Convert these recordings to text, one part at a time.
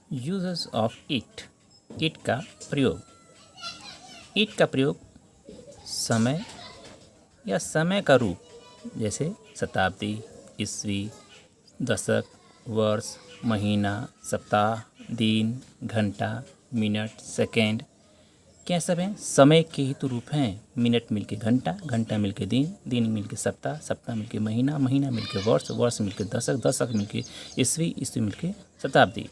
Uses of it. It का प्रयोग। It का प्रयोग समय या समय का रूप, जैसे शताब्दी, ईस्वी, दशक, वर्ष, महीना, सप्ताह, दिन, घंटा, मिनट, सेकेंड, क्या सब हैं? समय के ही तो रूप हैं। मिनट मिलके घंटा, घंटा मिलके दिन, दिन मिलके सप्ताह, सप्ताह मिलके महीना, महीना मिलके वर्ष, वर्ष मिलके दशक, दशक मिलके ईस्वी, ईस्वी मिलके शताब्दी।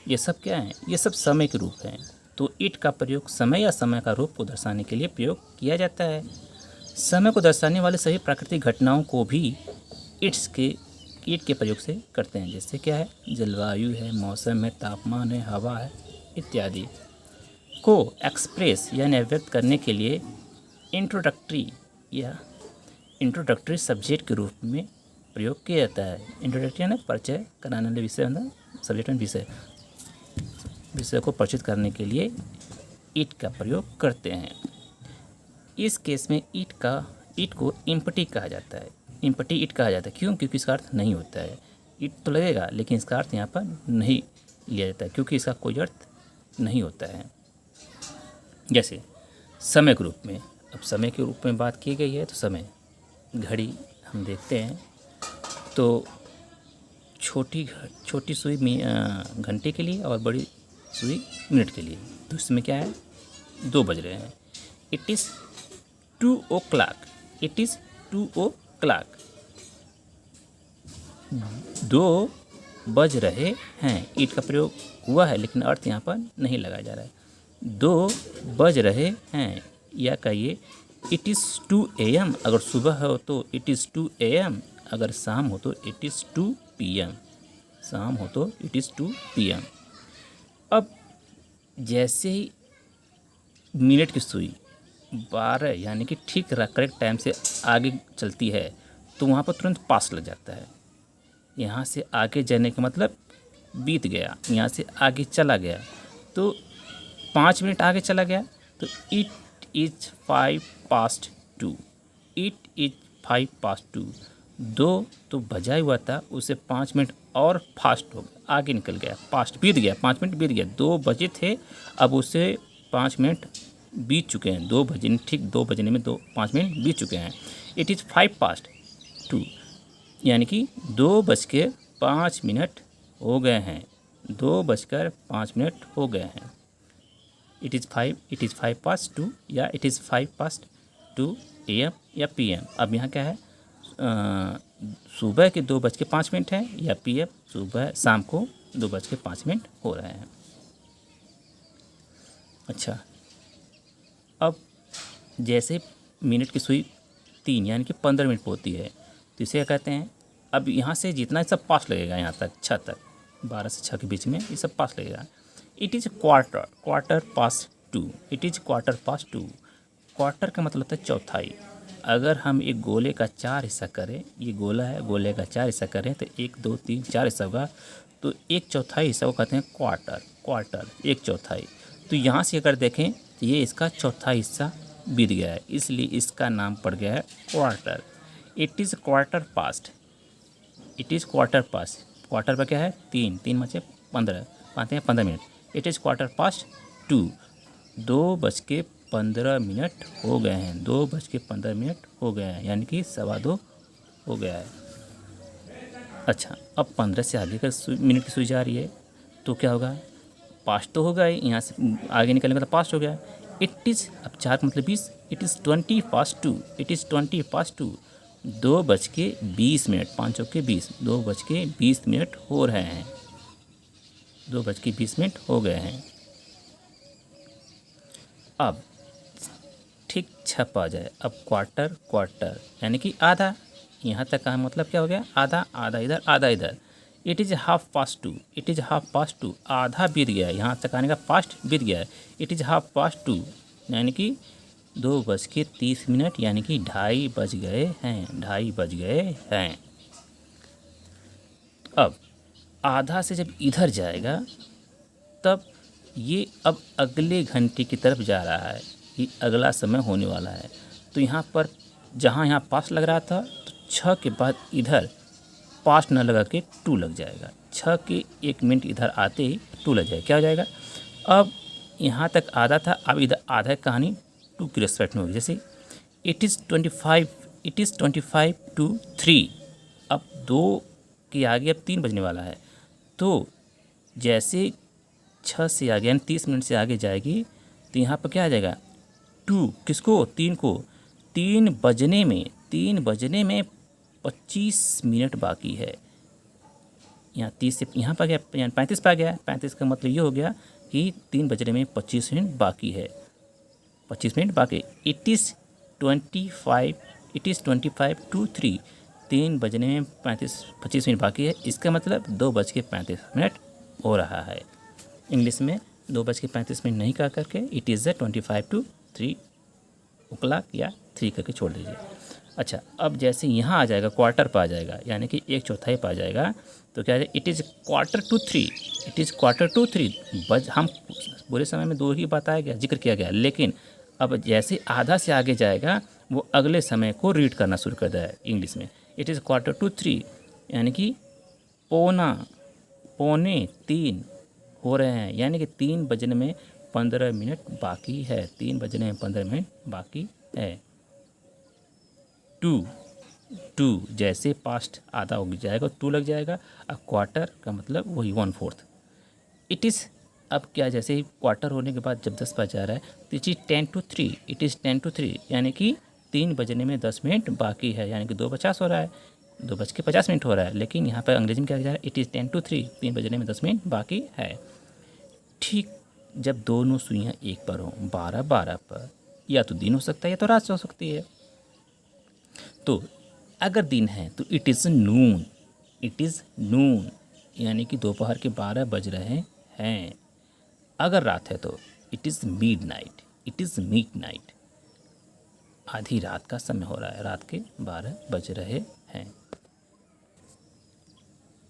ये सब क्या हैं? ये सब समय के रूप हैं। तो इट का प्रयोग समय या समय का रूप को दर्शाने के लिए प्रयोग किया जाता है। समय को दर्शाने वाले सभी प्राकृतिक घटनाओं को भी इट के प्रयोग से करते हैं। जैसे क्या है? जलवायु है, मौसम है, तापमान है, हवा है इत्यादि को एक्सप्रेस यानी अभिव्यक्त करने के लिए इंट्रोडक्टरी सब्जेक्ट के रूप में प्रयोग किया जाता है। इंट्रोडक्टरी यानी परिचय कराने वाले विषय, सब्जेक्ट एंड विषय को परिचित करने के लिए इट का प्रयोग करते हैं। इस केस में इट को इम्पटी कहा जाता है। इम्पटी इट कहा जाता है। क्यों? क्योंकि इसका अर्थ नहीं होता है। इट तो लगेगा लेकिन इसका अर्थ यहाँ पर नहीं लिया जाता है, क्योंकि इसका कोई अर्थ नहीं होता है। जैसे समय के रूप में, अब समय के रूप में बात की गई है तो समय, घड़ी हम देखते हैं तो छोटी सुई घंटे के लिए और बड़ी सुई मिनट के लिए। तो इसमें क्या है? 2 बज रहे हैं। It is 2 o'clock। It is 2 o'clock। 2 बज रहे हैं। इट का प्रयोग हुआ है लेकिन अर्थ यहाँ पर नहीं लगाया जा रहा है। 2 बज रहे हैं। या कहिए इट इज़ 2 AM। अगर सुबह हो तो इट इज़ 2 AM। अगर शाम हो तो इट इज़ 2 PM। शाम हो तो इट इज़ 2 PM। अब जैसे ही मिनट की सुई 12 यानी कि ठीक करेक्ट टाइम से आगे चलती है तो वहाँ पर तुरंत पास लग जाता है। यहाँ से आगे जाने का मतलब बीत गया, यहाँ से आगे चला गया तो 5 मिनट आगे चला गया तो it is 5 past 2। It is 5 past 2। 2 तो बजा हुआ था, उसे 5 मिनट और फास्ट हो गया, आगे निकल गया, पास्ट बीत गया, 5 मिनट बीत गया। 2 बजे थे, अब उसे 5 मिनट बीत चुके हैं। 2 बजने, ठीक 2 बजने में 5 मिनट बीत चुके हैं। इट इज़ 5 past 2 यानी कि 2:05 हो गए हैं। 2:05 हो गए हैं। इट इज़ 5 past 2 या इट इज़ 5 past 2 AM या PM। अब यहाँ क्या है? सुबह के 2:05 है या PM सुबह शाम को 2:05 हो रहे हैं। अच्छा, अब जैसे मिनट की सुई 3 यानी कि 15 मिनट होती है तो इसे क्या कहते हैं? अब यहाँ से जितना सब पास लगेगा, यहाँ तक 6 तक, 12 से 6 के बीच में ये सब पास लगेगा। It is quarter past 2। It is quarter past 2। Quarter का मतलब होता है चौथाई। अगर हम एक गोले का 4 हिस्सा करें, ये गोला है, गोले का 4 हिस्सा करें तो 1 2 3 4 हिस्सा होगा, तो 1/4 हिस्सा को कहते हैं क्वार्टर 1/4। तो यहाँ से अगर देखें तो ये इसका चौथाई हिस्सा बीत गया है, इसलिए इसका नाम पड़ गया है quarter. It is quarter past. It is quarter past. Quarter पर क्या है? 3 बचे 15, 15 minute. It is quarter past 2। 2:15 हो गए हैं। 2:15 हो गए हैं यानी कि 2:15 हो गया है। अच्छा, अब 15 से आगे का मिनट की सुई जा रही है तो क्या होगा? पास्ट तो होगा ही, यहाँ से आगे निकलने का तो पास्ट हो गया। इट इज़, अब 4 मतलब 20। It is 20 past 2। It is 20 past 2। 2:20, 5 चौके 20, 2:20 हो रहे हैं। 2:20 हो गए हैं। अब ठीक छप आ जाए। अब क्वार्टर यानी कि आधा, यहाँ तक का मतलब क्या हो गया? आधा, आधा इधर, आधा इधर। It is half past 2। It is half past 2। आधा बीत गया है, यहाँ तक आने का पास्ट बीत गया है। इट इज़ हाफ पास्ट 2 यानी कि 2:30 यानी कि 2:30 बज गए हैं। 2:30 बज गए हैं। अब आधा से जब इधर जाएगा तब ये अब अगले घंटे की तरफ जा रहा है, ये अगला समय होने वाला है। तो यहाँ पर जहाँ यहाँ पास लग रहा था तो 6 के बाद इधर पास न लगा के 2 लग जाएगा। 6 के 1 मिनट इधर आते ही 2 लग जाएगा, क्या हो जाएगा। अब यहाँ तक आधा था, अब इधर आधा कहानी 2 की रेस्पेक्ट में होगी। जैसे इट इज़ 25 to 3, अब 2 के आगे अब 3 बजने वाला है, तो जैसे 6 से आगे यानी 30 मिनट से आगे जाएगी तो यहाँ पर क्या आ जाएगा 2, किसको, 3 को। 3 बजने में 25 मिनट बाकी है। यहाँ 30 से यहाँ पर गया, यानी 35 पर आ गया। 35 का मतलब ये हो गया कि 3 बजने में 25 मिनट बाकी है, 25 मिनट बाकी। इट इज़ 25 to 3, 3 बजने में 25 मिनट बाकी है। इसका मतलब 2:35 हो रहा है। इंग्लिश में 2:35 नहीं कह करके इट इज़ 25 to 3 या 3 करके छोड़ दीजिए। अच्छा, अब जैसे यहाँ आ जाएगा क्वार्टर पर आ जाएगा, यानी कि 1/4 पर आ जाएगा, तो क्या है, it is quarter to three. हम पूरे समय में 2 ही बताया गया, जिक्र किया गया, लेकिन अब जैसे आधा से आगे जाएगा वो अगले समय को रीड करना शुरू कर देगा इंग्लिश में। इट इज़ 2:45, यानी कि पौने 3 हो रहे हैं, यानी कि 3 बजने में 15 मिनट बाकी है, 3 बजने में 15 मिनट बाकी है। 2 जैसे पास्ट आधा हो जाएगा 2 लग जाएगा। अब क्वार्टर का मतलब वही 1/4। इट इज़, अब क्या, जैसे ही क्वार्टर होने के बाद जब 10 बज जा रहा है तो it is 10 to 3, it is 10 to 3, यानी कि 3 बजने में 10 मिनट बाकी है, यानी कि 2:50 हो रहा है, 2:50 हो रहा है। लेकिन यहाँ पर अंग्रेजी में क्या जा रहा है, इट इज़ 10 to 3, 3 बजने में 10 मिनट बाकी है। ठीक जब दोनों सुइयाँ एक पर हों, 12 पर, या तो दिन हो सकता है या तो रात हो सकती है। तो अगर दिन है तो इट इज़ नून, यानी कि दोपहर के 12 बज रहे हैं। अगर रात है तो इट इज़ मिडनाइट, आधी रात का समय हो रहा है, रात के 12 बज रहे हैं।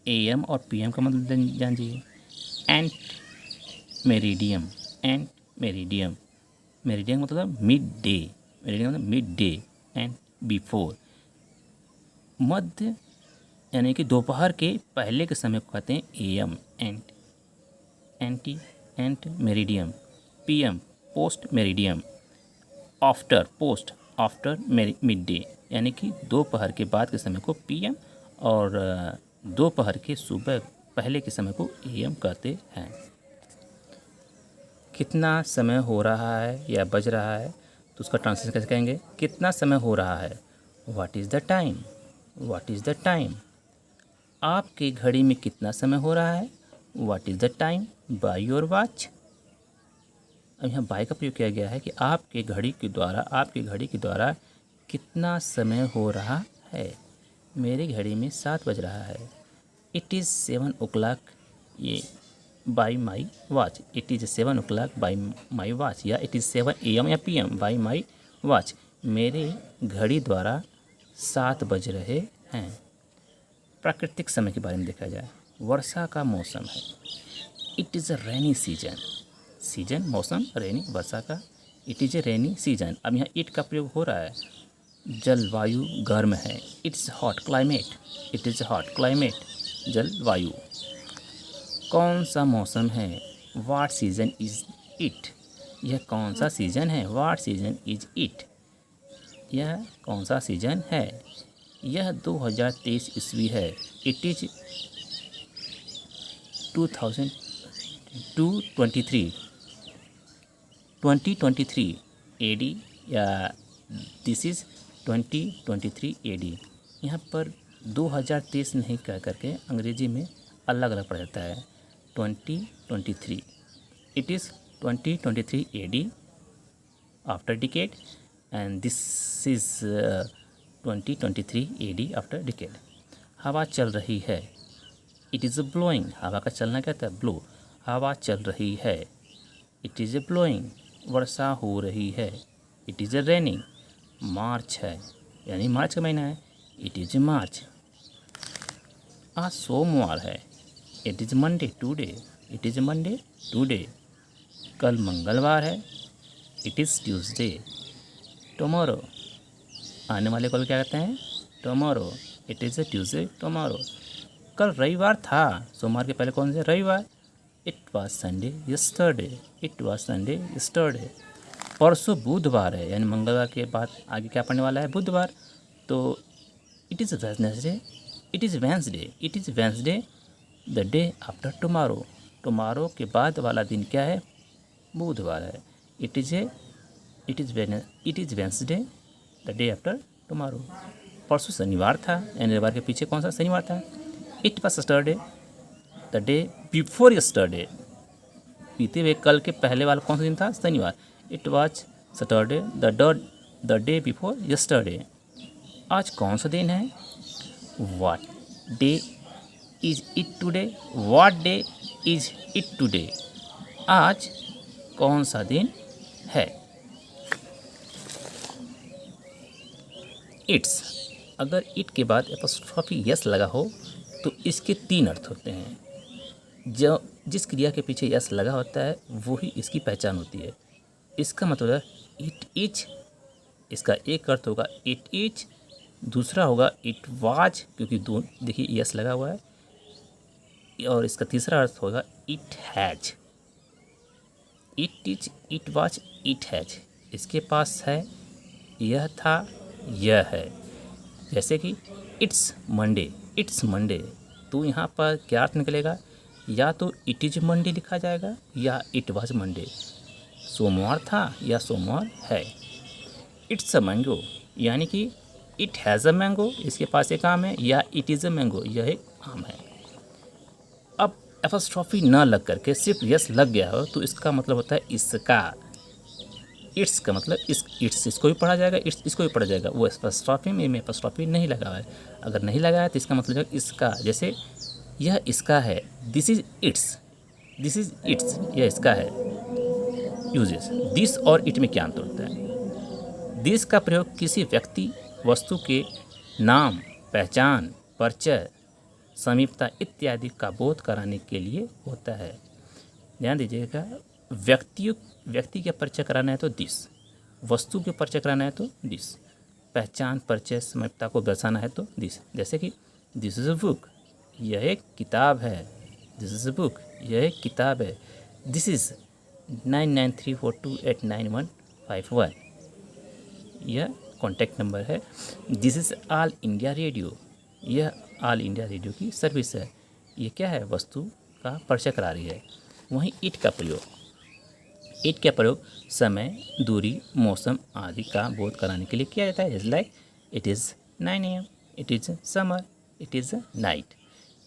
AM और PM का मतलब जानिए। एंड मेरिडियम मतलब मिड डे एंड बिफोर, मध्य यानी कि दोपहर के पहले के समय को कहते हैं AM and meridiem. PM post meridiem, after mid day, यानी कि दोपहर के बाद के समय को PM और दोपहर के सुबह पहले के समय को AM कहते हैं। कितना समय हो रहा है या बज रहा है तो उसका ट्रांसलेशन कैसे कहेंगे, कितना समय हो रहा है, व्हाट इज़ द टाइम, आपकी घड़ी में कितना समय हो रहा है, what is the time by your watch. अब यहाँ बाय का प्रयोग किया गया है कि आपकी घड़ी के द्वारा कितना समय हो रहा है। मेरी घड़ी में 7 बज रहा है, इट इज़ 7 o'clock ये by my watch, it is 7 o'clock by my watch, या इट इज़ 7 AM या PM बाई माई वॉच, मेरे घड़ी द्वारा 7 बज रहे हैं। प्राकृतिक समय के बारे में देखा जाए, वर्षा का मौसम है, it is a rainy season मौसम रेनी वर्षा का, it is a rainy season. अब यहाँ इट का प्रयोग हो रहा है। जलवायु गर्म है, इट्स हॉट क्लाइमेट, जलवायु। कौन सा मौसम है, व्हाट सीजन इज़ इट, यह कौन सा सीजन है, व्हाट सीजन इज़ इट, यह कौन सा सीजन है। यह 2023 ईस्वी है, इट इज़ 2023 AD, या दिस इज़ 2023 AD। यहाँ पर 2023 नहीं कह करके अंग्रेजी में अलग अलग पढ़ा जाता है, 2023, it is 2023 AD after decade, and this is 2023 AD after decade. हवा चल रही है, इट इज़ ब्लोइंग, हवा का चलना क्या था, ब्लो, हवा चल रही है, इट इज़ ब्लोइंग। वर्षा हो रही है, इट इज़ रेनिंग। मार्च है, यानी मार्च का महीना है, इट इज़ मार्च। आज सोमवार है, इट इज़ मंडे टुडे। कल मंगलवार है, इट इज़ ट्यूसडे। टुमारो, आने वाले कल क्या कहते हैं, tomorrow, it is Tuesday tomorrow. कल रविवार था, सोमवार के पहले कौन से, रविवार, it was Sunday yesterday, it was Sunday yesterday. परसों बुधवार है, यानी मंगलवार के बाद आगे क्या पड़ने वाला है, बुधवार। तो it is Wednesday, it is Wednesday, it is Wednesday the day after tomorrow, tomorrow के बाद वाला दिन क्या है, बुधवार है। It is Wednesday the day after tomorrow. परसों शनिवार था, यानी रविवार के पीछे कौन सा शनिवार था। It was Saturday the day before yesterday, बीते हुए कल के पहले वाला कौन सा दिन था, शनिवार। It was Saturday the day before yesterday. आज कौन सा दिन है, what day is it today, what day is it today, आज कौन सा दिन है। इट्स, अगर इट के बाद एपोस्ट्रोफी यस लगा हो तो इसके 3 अर्थ होते हैं। जो जिस क्रिया के पीछे यस लगा होता है वही इसकी पहचान होती है। इसका मतलब है इट इज, इसका एक अर्थ होगा इट इज, दूसरा होगा इट वाज, क्योंकि दो देखिए यस लगा हुआ है, और इसका तीसरा अर्थ होगा it has. It is, it was, it has, इसके पास है, यह था, यह है। जैसे कि इट्स मंडे, इट्स मंडे, तो यहाँ पर क्या अर्थ निकलेगा, या तो इट इज मंडे लिखा जाएगा या इट वाज मंडे, सोमवार था या सोमवार है। इट्स अ मैंगो, यानी कि इट हैज़ अ मैंगो, इसके पास एक आम है, या इट इज़ अ मैंगो, यह एक आम है। अब एपोस्ट्रोफी न लग करके सिर्फ यस लग गया हो तो इसका मतलब होता है इसका। इट्स का मतलब इट्स इसको भी पढ़ा जाएगा, इट्स इसको भी पढ़ा जाएगा। वो एपोस्ट्रोफी में एपोस्ट्रोफी नहीं लगा हुआ है। अगर नहीं लगा है तो इसका मतलब है इसका। जैसे यह इसका है, this is it's, this is it's, यह इसका है। यूजेस, दिस और इट में क्या अंतर होता है। दिस का प्रयोग किसी व्यक्ति वस्तु के नाम, पहचान, परिचय, समीपता इत्यादि का बोध कराने के लिए होता है। ध्यान दीजिएगा, व्यक्ति का परिचय कराना है तो दिस, वस्तु के परिचय कराना है तो दिस, पहचान, परिचय, समीपता को दर्शाना है तो दिस। जैसे कि दिस इज़ अ बुक, यह एक किताब है, दिस इज़ अ बुक, यह एक किताब है। दिस इज़ 9934289151, यह कॉन्टैक्ट नंबर है। This is all India radio, यह ऑल इंडिया रेडियो की सर्विस है। ये क्या है, वस्तु का परिचय करा रही है। वहीं इट का प्रयोग, इट का प्रयोग समय, दूरी, मौसम आदि का बोध कराने के लिए किया जाता है। Like it is 9 AM, it is summer, it is night.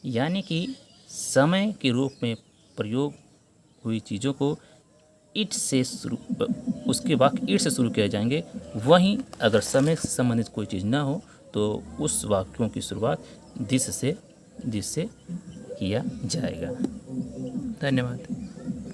यानी कि समय के रूप में प्रयोग हुई चीज़ों को इट से शुरू, उसके वाक्य इट से शुरू किए जाएंगे। वहीं अगर समय से संबंधित कोई चीज़ ना हो तो उस वाक्यों की शुरुआत दिस से किया जाएगा। धन्यवाद।